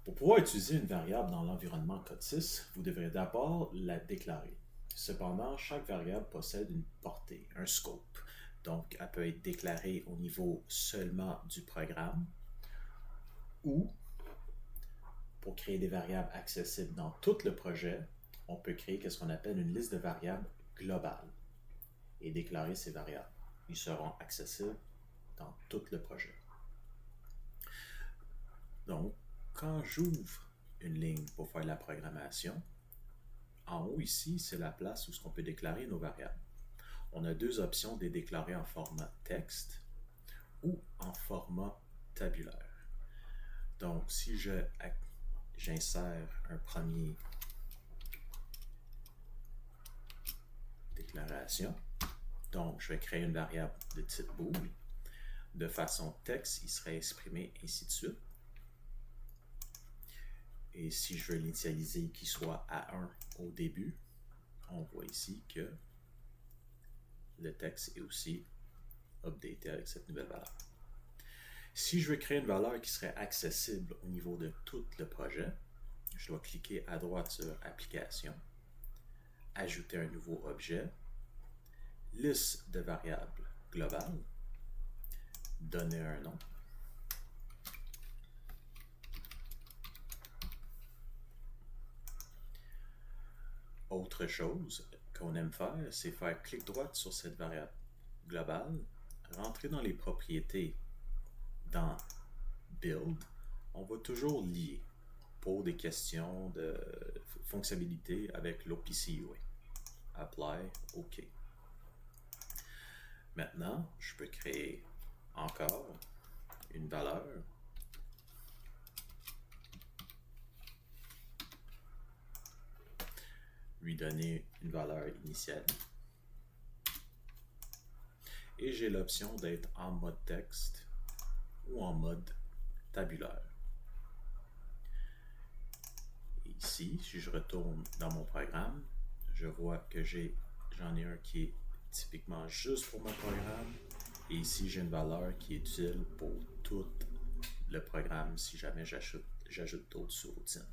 Pour pouvoir utiliser une variable dans l'environnement Code6, vous devrez d'abord la déclarer. Cependant, chaque variable possède une portée, un scope. Donc, elle peut être déclarée au niveau seulement du programme ou, pour créer des variables accessibles dans tout le projet, on peut créer ce qu'on appelle une liste de variables globale et déclarer ces variables. Ils seront accessibles dans tout le projet. Donc, quand j'ouvre une ligne pour faire la programmation, en haut ici, c'est la place où on peut déclarer nos variables. On a deux options de les déclarer en format texte ou en format tabulaire. Donc, si j'insère un premier déclaration, donc je vais créer une variable de type bool. De façon texte, il serait exprimé ainsi de suite. Et si je veux l'initialiser qu'il soit à 1 au début, on voit ici que le texte est aussi updaté avec cette nouvelle valeur. Si je veux créer une valeur qui serait accessible au niveau de tout le projet, je dois cliquer à droite sur Application, ajouter un nouveau objet, liste de variables globale, donner un nom. Autre chose qu'on aime faire, c'est faire clic droit sur cette variable globale, rentrer dans les propriétés dans Build, on va toujours lier pour des questions de fonctionnalité avec l'OPC UI. Apply, OK. Maintenant, je peux créer encore une valeur lui donner une valeur initiale. Et j'ai l'option d'être en mode texte ou en mode tabulaire. Et ici, si je retourne dans mon programme, je vois que j'en ai un qui est typiquement juste pour mon programme. Et ici, j'ai une valeur qui est utile pour tout le programme si jamais j'ajoute d'autres sous-routines.